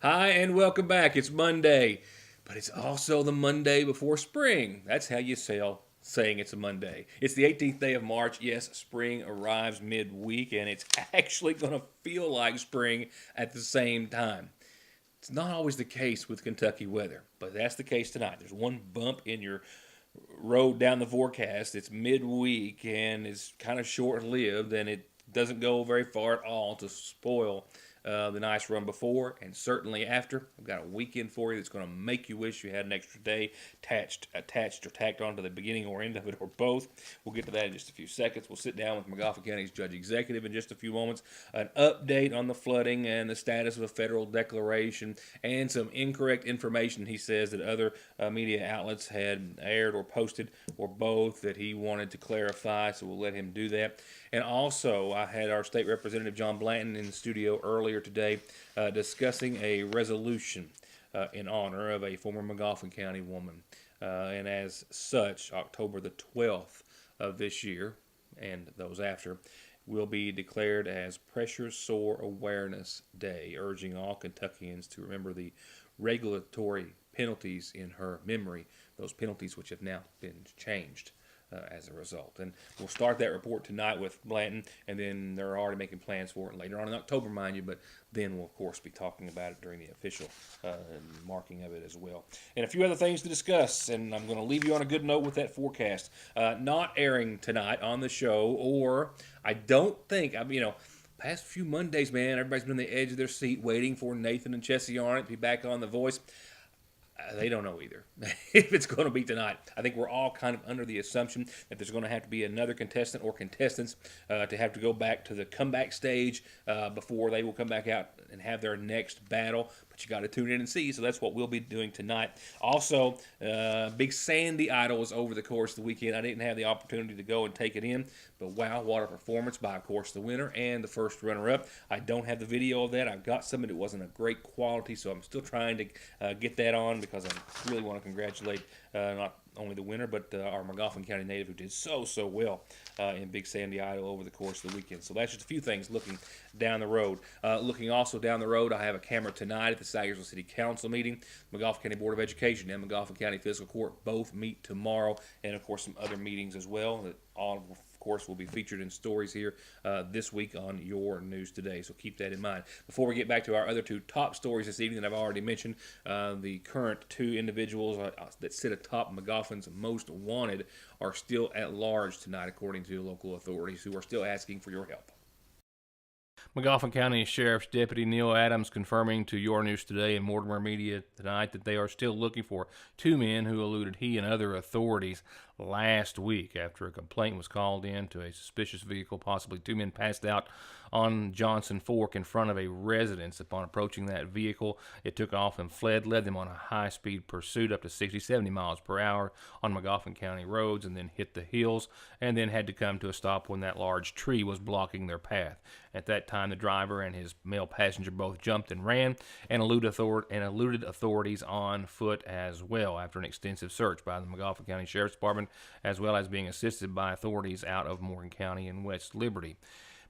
Hi, and welcome back. It's Monday, but it's also the Monday before spring. That's how you sell saying it's a Monday. It's the 18th day of March. Yes, spring arrives midweek, and it's actually going to feel like spring at the same time. It's not always the case with Kentucky weather, but that's the case tonight. There's one bump in your road down the forecast. It's midweek, and it's kind of short lived, and it doesn't go very far at all to spoil the nice run before and certainly after. I've got a weekend for you that's going to make you wish you had an extra day attached or tacked onto the beginning or end of it or both. We'll get to that in just a few seconds. We'll sit down with Magoffin County's Judge Executive in just a few moments. An update on the flooding and the status of a federal declaration and some incorrect information he says that other media outlets had aired or posted or both that he wanted to clarify, so we'll let him do that. And also, I had our State Representative John Blanton in the studio earlier today discussing a resolution in honor of a former Magoffin County woman. And as such, October the 12th of this year and those after will be declared as Pressure Sore Awareness Day, urging all Kentuckians to remember the regulatory penalties in her memory, those penalties which have now been changed as a result. And we'll start that report tonight with Blanton, and then they're already making plans for it later on in October, mind you, but then we'll, of course, be talking about it during the official marking of it as well. And a few other things to discuss, and I'm going to leave you on a good note with that forecast. Not airing tonight on the show, or I don't think, past few Mondays, man, everybody's been on the edge of their seat waiting for Nathan and Chessie Arnott to be back on The Voice. They don't know either if it's going to be tonight. I think we're all kind of under the assumption that there's going to have to be another contestant or contestants to have to go back to the comeback stage before they will come back out and have their next battle. But you got to tune in and see, so that's what we'll be doing tonight. Also, Big Sandy Idol was over the course of the weekend. I didn't have the opportunity to go and take it in, but wow, what a performance by, of course, the winner and the first runner-up. I don't have the video of that. I've got some, and it wasn't a great quality, so I'm still trying to get that on because I really want to congratulate not only the winner, but our Magoffin County native who did so well in Big Sandy Idol over the course of the weekend. So that's just a few things looking down the road. Looking also down the road, I have a camera tonight at the Sayersville City Council meeting. Magoffin County Board of Education and Magoffin County Fiscal Court both meet tomorrow, and of course some other meetings as well that all of course will be featured in stories here this week on Your News Today, so keep that in mind. Before we get back to our other two top stories this evening that I've already mentioned, the current two individuals that sit atop Magoffin's most wanted are still at large tonight, according to local authorities, who are still asking for your help. Magoffin County Sheriff's Deputy Neil Adams confirming to Your News Today and Mortimer Media tonight that they are still looking for two men who eluded he and other authorities last week after a complaint was called in to a suspicious vehicle. Possibly two men passed out on Johnson Fork in front of a residence. Upon approaching that vehicle, it took off and fled, led them on a high-speed pursuit up to 60-70 miles per hour on Magoffin County roads, and then hit the hills, and then had to come to a stop when that large tree was blocking their path. At that time, the driver and his male passenger both jumped and ran and eluded authorities on foot as well after an extensive search by the Magoffin County Sheriff's Department, as well as being assisted by authorities out of Morgan County and West Liberty.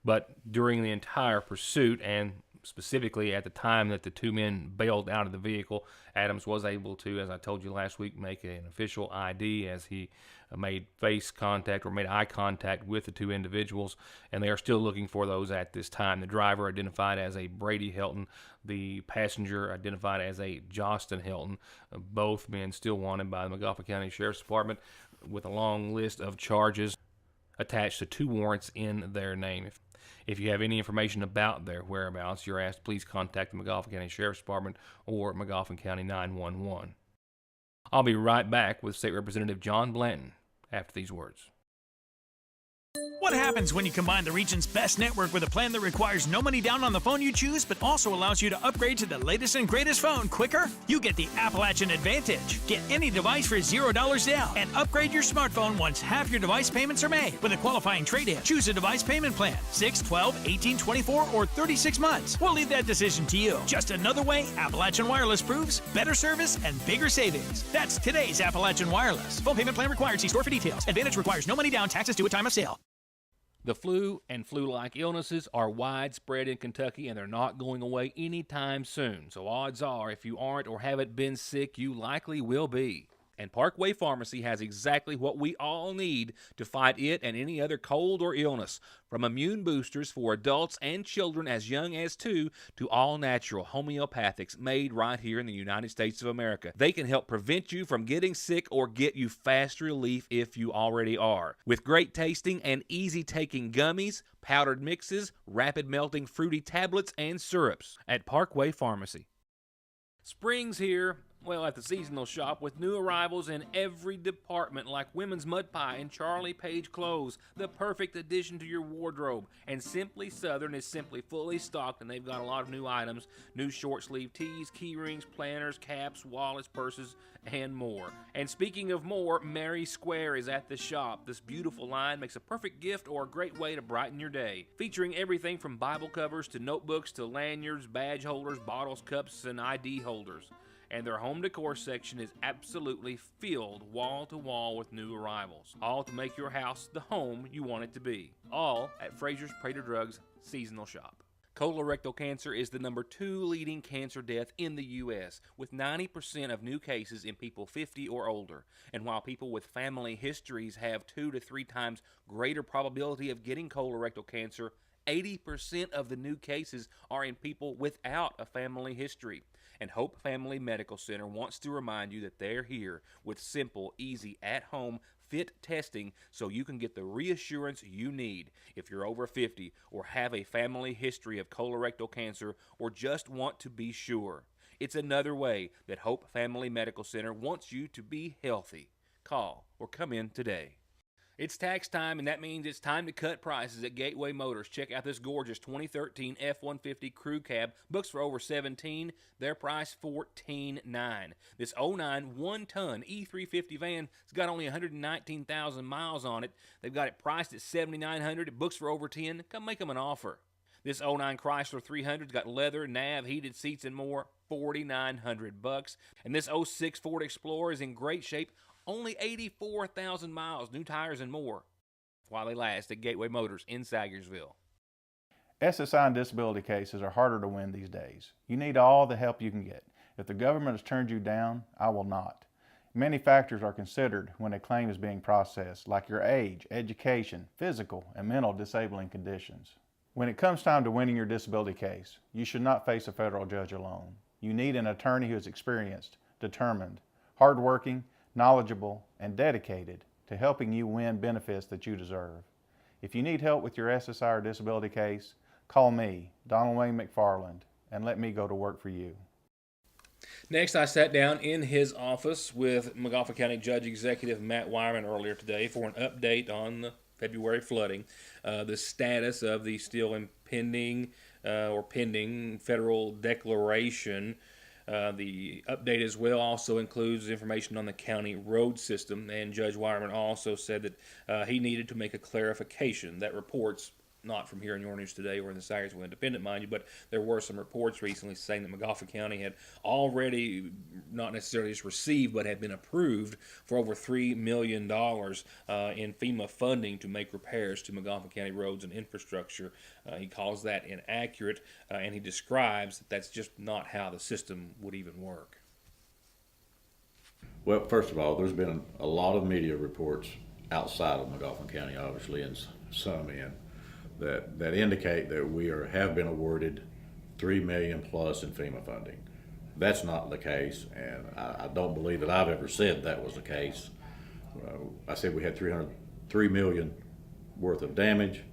But during the entire pursuit, and specifically at the time that the two men bailed out of the vehicle, Adams was able to, as I told you last week, make an official ID as he made face contact or made eye contact with the two individuals, and they are still looking for those at this time. The driver identified as a Brady Helton, the passenger identified as a Jostin Helton. Both men still wanted by the Magoffin County Sheriff's Department with a long list of charges attached to two warrants in their name. If you have any information about their whereabouts, you're asked to please contact the Magoffin County Sheriff's Department or Magoffin County 911. I'll be right back with State Representative John Blanton after these words. What happens when you combine the region's best network with a plan that requires no money down on the phone you choose, but also allows you to upgrade to the latest and greatest phone quicker? You get the Appalachian Advantage. Get any device for $0 down and upgrade your smartphone once half your device payments are made. With a qualifying trade-in, choose a device payment plan, 6, 12, 18, 24, or 36 months. We'll leave that decision to you. Just another way Appalachian Wireless proves better service and bigger savings. That's today's Appalachian Wireless. Phone payment plan required. See store for details. Advantage requires no money down. Taxes due at time of sale. The flu and flu-like illnesses are widespread in Kentucky, and they're not going away anytime soon. So odds are, if you aren't or haven't been sick, you likely will be. And Parkway Pharmacy has exactly what we all need to fight it and any other cold or illness. From immune boosters for adults and children as young as 2 to all natural homeopathics made right here in the United States of America. They can help prevent you from getting sick or get you fast relief if you already are. With great tasting and easy taking gummies, powdered mixes, rapid melting fruity tablets, and syrups at Parkway Pharmacy. Spring's here. Well, at the seasonal shop, with new arrivals in every department like women's mud pie and Charlie Page clothes, the perfect addition to your wardrobe. And Simply Southern is simply fully stocked, and they've got a lot of new items, new short sleeve tees, key rings, planners, caps, wallets, purses, and more. And speaking of more, Mary Square is at the shop. This beautiful line makes a perfect gift or a great way to brighten your day, featuring everything from Bible covers to notebooks to lanyards, badge holders, bottles, cups, and ID holders. And their home decor section is absolutely filled wall to wall with new arrivals, all to make your house the home you want it to be. All at Fraser's Prater Drugs seasonal shop. Colorectal cancer is the number 2 leading cancer death in the U.S., with 90% of new cases in people 50 or older. And while people with family histories have 2 to 3 times greater probability of getting colorectal cancer, 80% of the new cases are in people without a family history. And Hope Family Medical Center wants to remind you that they're here with simple, easy, at-home, fit testing so you can get the reassurance you need if you're over 50 or have a family history of colorectal cancer or just want to be sure. It's another way that Hope Family Medical Center wants you to be healthy. Call or come in today. It's tax time, and that means it's time to cut prices at Gateway Motors. Check out this gorgeous 2013 F-150 Crew Cab. Books for over $17,000. Their price $14,900. This 09 one-ton E350 van has got only 119,000 miles on it. They've got it priced at $7,900. It books for over $10,000. Come make them an offer. This 09 Chrysler 300's got leather, nav, heated seats, and more. $4,900. And this 06 Ford Explorer is in great shape. Only 84,000 miles, new tires and more, while they last at Gateway Motors in Sagersville. SSI and disability cases are harder to win these days. You need all the help you can get. If the government has turned you down, I will not. Many factors are considered when a claim is being processed, like your age, education, physical, and mental disabling conditions. When it comes time to winning your disability case, you should not face a federal judge alone. You need an attorney who is experienced, determined, hardworking, knowledgeable, and dedicated to helping you win benefits that you deserve. If you need help with your SSI or disability case, call me, Donald Wayne McFarland, and let me go to work for you. Next, I sat down in his office with McGoffin County Judge Executive Matt Wireman earlier today for an update on the February flooding, the status of the still impending or pending federal declaration. The update as well also includes information on the county road system, and Judge Wireman also said that he needed to make a clarification. That reports, not from here in Your News Today or in the Sagersville Independent, mind you, but there were some reports recently saying that McGoffin County had already, not necessarily just received, but had been approved for over $3 million in FEMA funding to make repairs to McGoffin County roads and infrastructure. He calls that inaccurate, and he describes that that's just not how the system would even work. Well, first of all, there's been a lot of media reports outside of McGoffin County, obviously, and some in, that indicate that we have been awarded $3 million plus in FEMA funding. That's not the case, and I don't believe that I've ever said that was the case. I said we had $3 million worth of damage,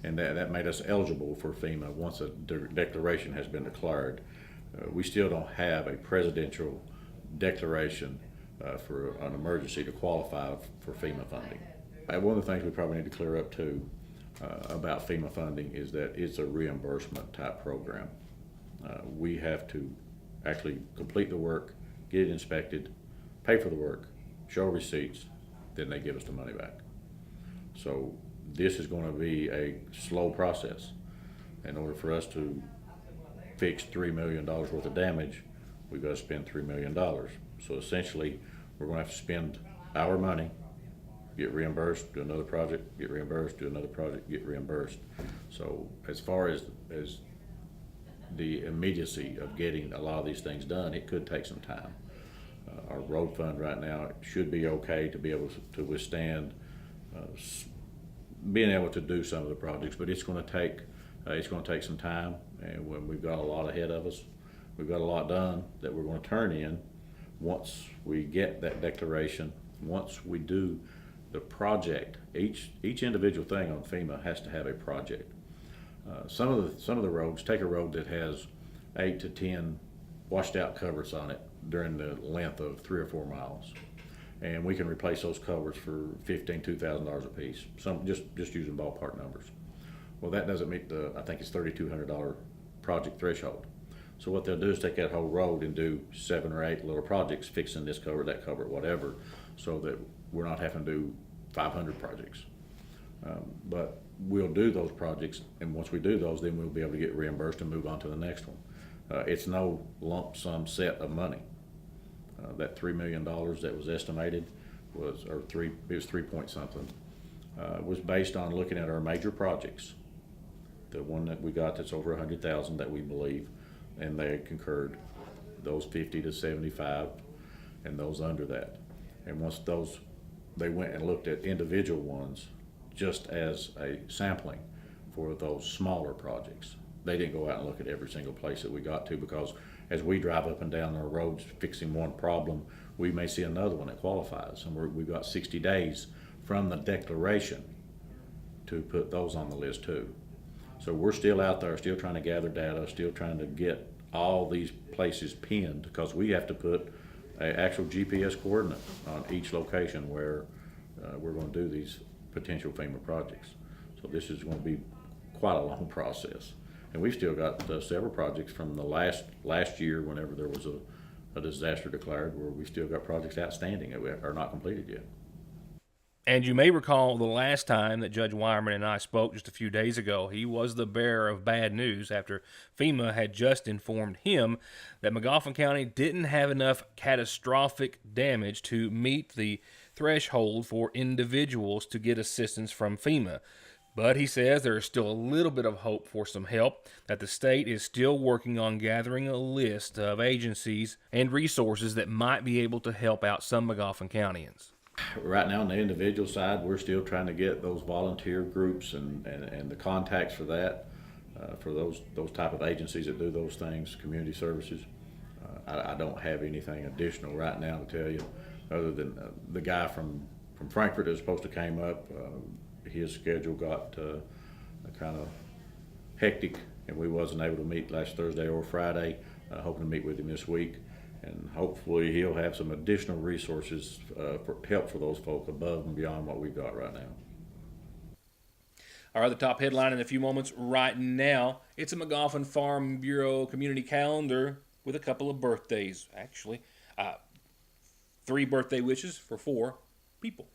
and that made us eligible for FEMA once a declaration has been declared. We still don't have a presidential declaration for an emergency to qualify for FEMA funding. One of the things we probably need to clear up too about FEMA funding is that it's a reimbursement type program. We have to actually complete the work, get it inspected, pay for the work, show receipts, then they give us the money back. So this is going to be a slow process. In order for us to fix $3 million worth of damage, we've got to spend $3 million. So essentially, we're going to have to spend our money get reimbursed, do another project, get reimbursed, do another project, get reimbursed. So as far as the immediacy of getting a lot of these things done, it could take some time. Our road fund right now should be okay to be able to withstand being able to do some of the projects, but it's going to take some time, and when we've got a lot ahead of us, we've got a lot done that we're going to turn in once we get that declaration, once we do the project. Each individual thing on FEMA has to have a project. Some of the roads, take a road that has 8 to 10 washed out covers on it during the length of 3 or 4 miles, and we can replace those covers for $2,000 a piece. Some just using ballpark numbers. Well, that doesn't meet the, I think it's $3,200 project threshold. So what they'll do is take that whole road and do 7 or 8 little projects, fixing this cover, that cover, whatever, so that we're not having to do 500 projects. But we'll do those projects, and once we do those, then we'll be able to get reimbursed and move on to the next one. It's no lump sum set of money. That $3 million that was estimated was, it was 3 point something, was based on looking at our major projects. The one that we got that's over 100,000 that we believe, and they concurred, those 50 to 75, and those under that. And once those, they went and looked at individual ones just as a sampling for those smaller projects. They didn't go out and look at every single place that we got to, because as we drive up and down our roads fixing one problem, we may see another one that qualifies. And we've got 60 days from the declaration to put those on the list too. So we're still out there, still trying to gather data, still trying to get all these places pinned, because we have to put an actual GPS coordinate on each location where we're going to do these potential FEMA projects. So this is going to be quite a long process. And we've still got several projects from the last year, whenever there was a disaster declared, where we've still got projects outstanding that are not completed yet. And you may recall the last time that Judge Wyerman and I spoke just a few days ago, he was the bearer of bad news after FEMA had just informed him that Magoffin County didn't have enough catastrophic damage to meet the threshold for individuals to get assistance from FEMA. But he says there is still a little bit of hope for some help, that the state is still working on gathering a list of agencies and resources that might be able to help out some Magoffin Countyans. Right now on the individual side, we're still trying to get those volunteer groups and the contacts for that, for those type of agencies that do those things, community services. I don't have anything additional right now to tell you, other than the guy from Frankfort that was supposed to came up. His schedule got kind of hectic, and we wasn't able to meet last Thursday or Friday. Hoping to meet with him this week, and hopefully he'll have some additional resources for help for those folk above and beyond what we've got right now. Our other top headline in a few moments right now, it's a Magoffin Farm Bureau community calendar with a couple of birthdays, actually. 3 birthday wishes for 4 people.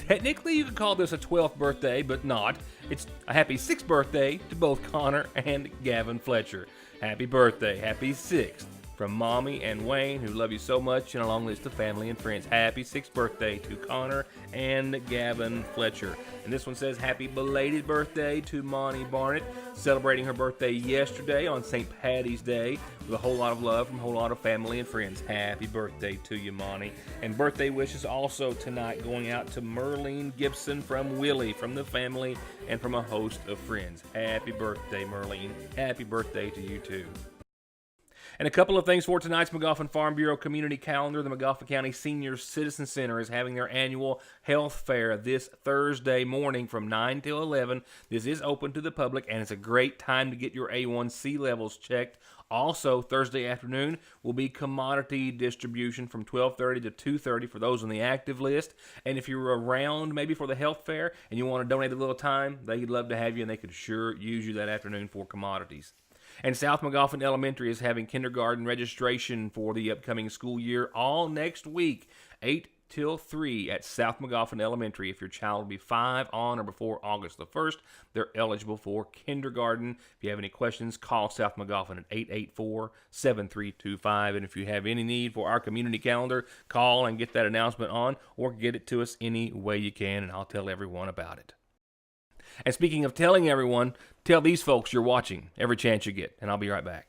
Technically, you could call this a 12th birthday, but not. It's a happy 6th birthday to both Connor and Gavin Fletcher. Happy birthday, happy 6th. From Mommy and Wayne, who love you so much, and a long list of family and friends. Happy 6th birthday to Connor and Gavin Fletcher. And this one says, happy belated birthday to Monty Barnett, celebrating her birthday yesterday on St. Patty's Day, with a whole lot of love from a whole lot of family and friends. Happy birthday to you, Monty. And birthday wishes also tonight going out to Merlene Gibson from Willie, from the family, and from a host of friends. Happy birthday, Merlene. Happy birthday to you, too. And a couple of things for tonight's Magoffin Farm Bureau community calendar. The Magoffin County Senior Citizen Center is having their annual health fair this Thursday morning from 9 till 11. This is open to the public, and it's a great time to get your A1C levels checked. Also, Thursday afternoon will be commodity distribution from 12:30 to 2:30 for those on the active list. And if you're around maybe for the health fair and you want to donate a little time, they'd love to have you, and they could sure use you that afternoon for commodities. And South Magoffin Elementary is having kindergarten registration for the upcoming school year all next week, 8 till 3 at South McGoffin Elementary. If your child will be 5 on or before August the 1st, they're eligible for kindergarten. If you have any questions, call South McGoffin at 884-7325. And if you have any need for our community calendar, call and get that announcement on, or get it to us any way you can, and I'll tell everyone about it. And speaking of telling everyone, tell these folks you're watching every chance you get, and I'll be right back.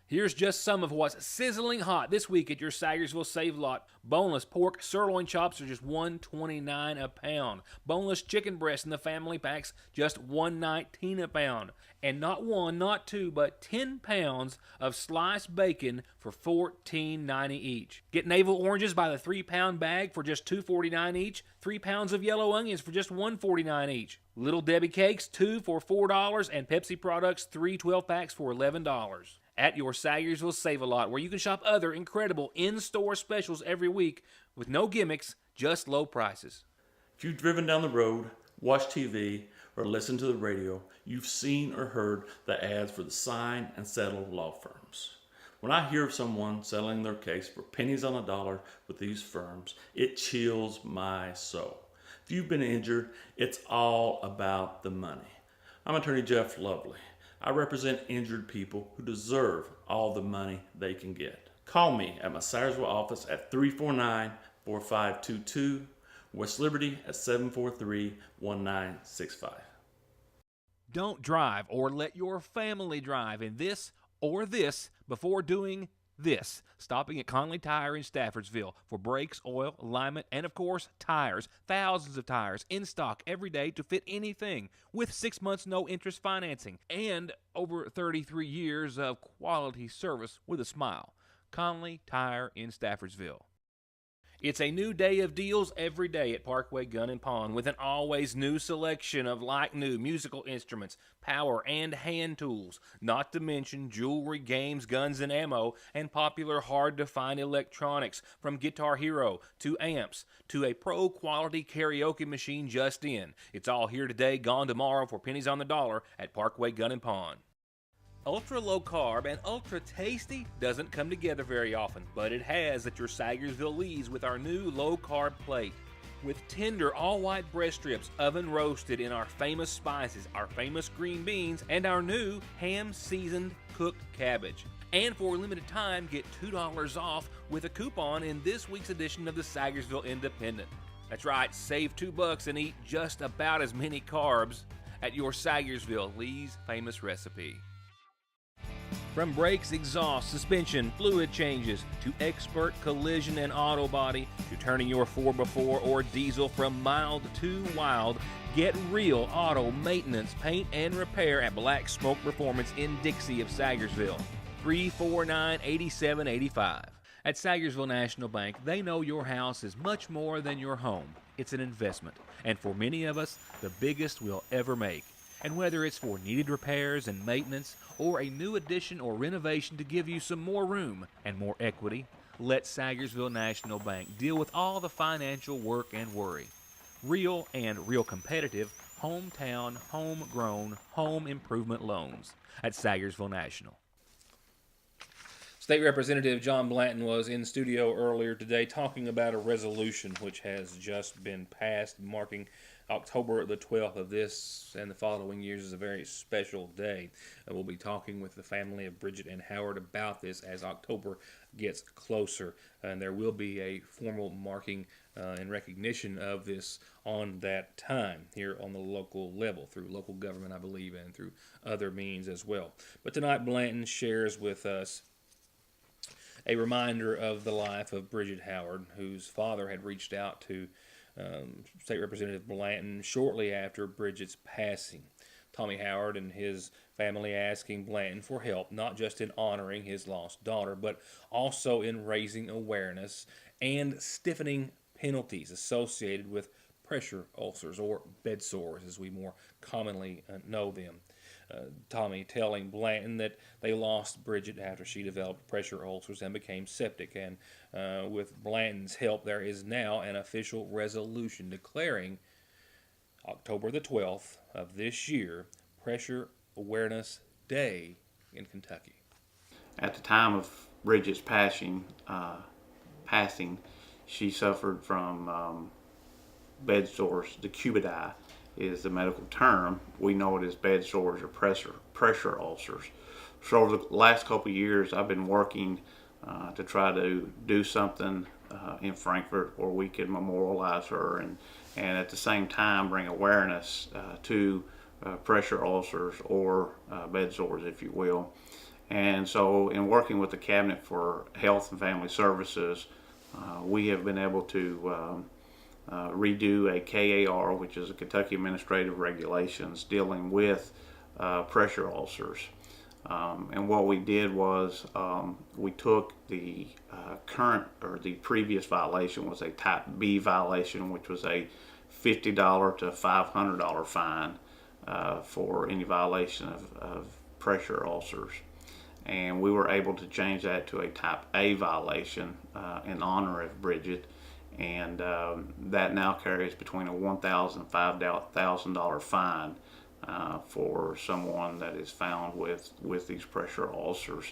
Here's just some of what's sizzling hot this week at your Sagersville Save Lot. Boneless pork sirloin chops are just $1.29 a pound. Boneless chicken breasts in the family packs just $1.19 a pound. And not one, not two, but 10 pounds of sliced bacon for $14.90 each. Get navel oranges by the 3-pound bag for just $2.49 each. 3 pounds of yellow onions for just $1.49 each. Little Debbie cakes, 2 for $4, and Pepsi products, 3 12-packs for $11. At your Sagersville Save-A-Lot, where you can shop other incredible in-store specials every week with no gimmicks, just low prices. If you've driven down the road, watched TV, or listened to the radio, you've seen or heard the ads for the Sign and Settle law firms. When I hear of someone settling their case for pennies on a dollar with these firms, it chills my soul. If you've been injured, it's all about the money. I'm Attorney Jeff Lovely. I represent injured people who deserve all the money they can get. Call me at my Sayersville office at 349-4522, West Liberty at 743-1965. Don't drive or let your family drive in this or this before doing this. Stopping at Conley Tire in Staffordsville for brakes, oil, alignment, and of course, tires. Thousands of tires in stock every day to fit anything with 6 months no interest financing and over 33 years of quality service with a smile. Conley Tire in Staffordsville. It's a new day of deals every day at Parkway Gun and Pawn with an always new selection of like-new musical instruments, power and hand tools, not to mention jewelry, games, guns, and ammo, and popular hard-to-find electronics from Guitar Hero to amps to a pro-quality karaoke machine just in. It's all here today, gone tomorrow for pennies on the dollar at Parkway Gun and Pawn. Ultra low carb and ultra tasty doesn't come together very often, but it has at your Sagersville Lee's with our new low carb plate. With tender all white breast strips oven roasted in our famous spices, our famous green beans, and our new ham seasoned cooked cabbage. And for a limited time, get $2 off with a coupon in this week's edition of the Sagersville Independent. That's right, save $2 and eat just about as many carbs at your Sagersville Lee's famous recipe. From brakes, exhaust, suspension, fluid changes, to expert collision and auto body, to turning your 4x4 or diesel from mild to wild, get real auto maintenance, paint, and repair at Black Smoke Performance in Dixie of Sagersville. 349-8785. At Sagersville National Bank, they know your house is much more than your home. It's an investment, and for many of us, the biggest we'll ever make. And whether it's for needed repairs and maintenance, or a new addition or renovation to give you some more room and more equity, let Sagersville National Bank deal with all the financial work and worry. Real and real competitive, hometown, homegrown, home improvement loans at Sagersville National. State Representative John Blanton was in studio earlier today talking about a resolution which has just been passed, marking October the 12th of this and the following years is a very special day. We'll be talking with the family of Bridget and Howard about this as October gets closer, and there will be a formal marking in recognition of this on that time here on the local level, through local government, I believe, and through other means as well. But tonight Blanton shares with us a reminder of the life of Bridget Howard, whose father had reached out to State Representative Blanton shortly after Bridget's passing. Tommy Howard and his family asking Blanton for help, not just in honoring his lost daughter, but also in raising awareness and stiffening penalties associated with pressure ulcers, or bed sores as we more commonly know them. Tommy telling Blanton that they lost Bridget after she developed pressure ulcers and became septic, and with Blanton's help there is now an official resolution declaring October the 12th of this year Pressure Awareness Day in Kentucky. At the time of Bridget's passing, passing. She suffered from bed sores. Decubitus is the medical term. We know it as bed sores or pressure ulcers. So over the last couple of years, I've been working to try to do something in Frankfort where we can memorialize her and at the same time bring awareness to pressure ulcers or bed sores, if you will. And so in working with the Cabinet for Health and Family Services, we have been able to redo a KAR, which is a Kentucky Administrative Regulations dealing with pressure ulcers. And what we did was we took the current or the previous violation was a type B violation, which was a $50 to $500 fine for any violation of pressure ulcers. And we were able to change that to a type A violation in honor of Bridget. And that now carries between a $1,000 and $5,000 fine for someone that is found with these pressure ulcers.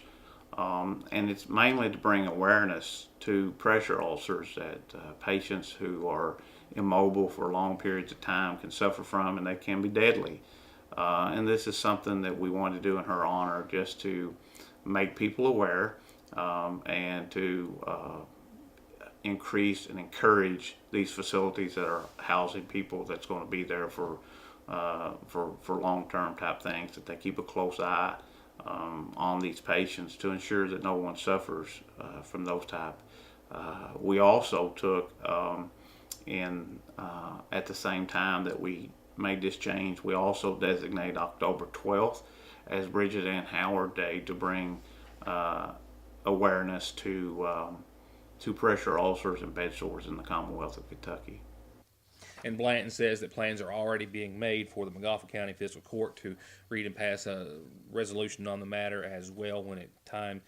And it's mainly to bring awareness to pressure ulcers that patients who are immobile for long periods of time can suffer from, and they can be deadly. And this is something that we want to do in her honor, just to make people aware and to increase and encourage these facilities that are housing people that's going to be there for long-term type things, that they keep a close eye on these patients to ensure that no one suffers from those type. We also took at the same time that we made this change, we also designated October 12th as Bridget Ann Howard Day to bring awareness to pressure ulcers and bed sores in the Commonwealth of Kentucky. And Blanton says that plans are already being made for the McGoffin County Fiscal Court to read and pass a resolution on the matter as well when time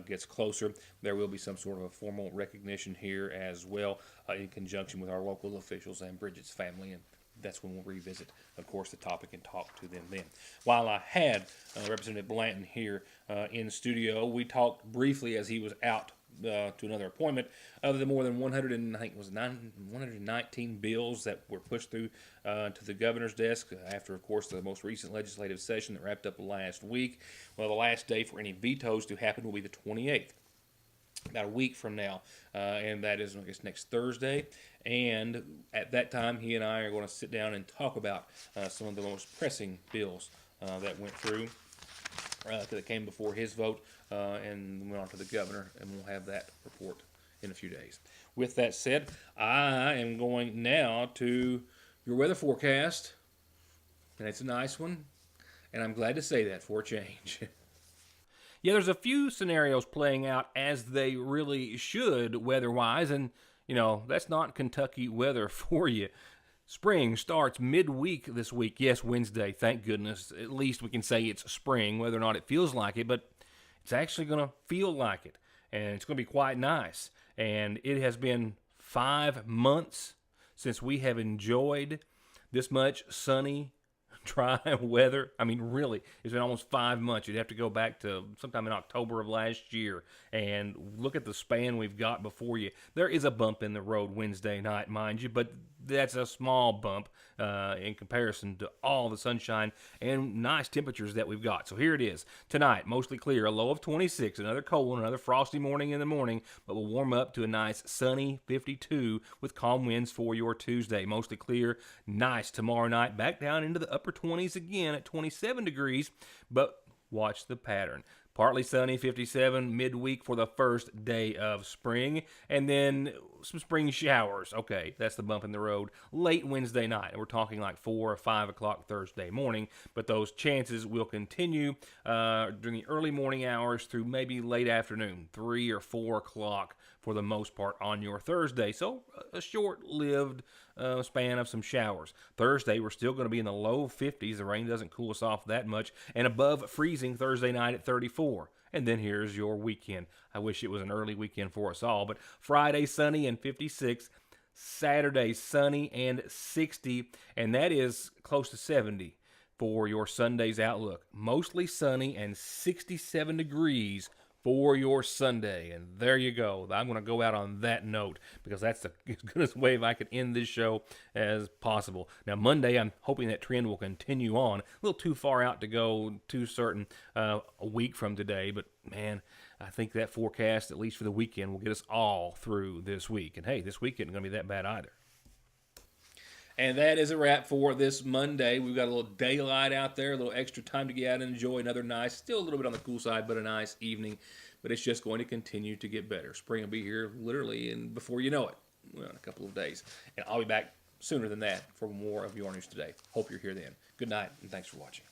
gets closer. There will be some sort of a formal recognition here as well in conjunction with our local officials and Bridget's family, and that's when we'll revisit, of course, the topic and talk to them then. While I had Representative Blanton here in studio, we talked briefly as he was out to another appointment of the more than 119 bills that were pushed through to the governor's desk after, of course, the most recent legislative session that wrapped up last week. Well, the last day for any vetoes to happen will be the 28th. About a week from now, and that is, I guess, next Thursday. And at that time, he and I are going to sit down and talk about some of the most pressing bills that went through, that came before his vote, and went on to the governor, and we'll have that report in a few days. With that said, I am going now to your weather forecast, and it's a nice one, and I'm glad to say that for a change. Yeah, there's a few scenarios playing out as they really should weather-wise, and, that's not Kentucky weather for you. Spring starts midweek this week. Yes, Wednesday, thank goodness. At least we can say it's spring, whether or not it feels like it, but it's actually going to feel like it, and it's going to be quite nice. And it has been 5 months since we have enjoyed this much sunny, dry weather. I mean, really, it's been almost 5 months. You'd have to go back to sometime in October of last year and look at the span we've got before you. There is a bump in the road Wednesday night, mind you, but that's a small bump in comparison to all the sunshine and nice temperatures that we've got. So here it is. Tonight, mostly clear, a low of 26, another cold one, another frosty morning in the morning, but we'll warm up to a nice sunny 52 with calm winds for your Tuesday. Mostly clear, nice tomorrow night, back down into the upper 20s again at 27 degrees, but watch the pattern. Partly sunny, 57 midweek for the first day of spring, and then some spring showers. Okay, that's the bump in the road late Wednesday night. We're talking like 4 or 5 o'clock Thursday morning, but those chances will continue during the early morning hours through maybe late afternoon, 3 or 4 o'clock for the most part on your Thursday. So a short-lived span of some showers. Thursday, we're still going to be in the low 50s. The rain doesn't cool us off that much, and above freezing Thursday night at 34. And then here's your weekend. I wish it was an early weekend for us all, but Friday sunny and 56, Saturday sunny and 60, and that is close to 70 for your Sunday's outlook. Mostly sunny and 67 degrees for your Sunday. And there you go. I'm going to go out on that note because that's the as good as way I could end this show as possible. Now, Monday, I'm hoping that trend will continue on. A little too far out to go too certain a week from today, but man, I think that forecast, at least for the weekend, will get us all through this week. And hey, this week isn't going to be that bad either. And that is a wrap for this Monday. We've got a little daylight out there, a little extra time to get out and enjoy another nice, still a little bit on the cool side, but a nice evening. But it's just going to continue to get better. Spring will be here literally and before you know it, well, in a couple of days. And I'll be back sooner than that for more of Your News Today. Hope you're here then. Good night, and thanks for watching.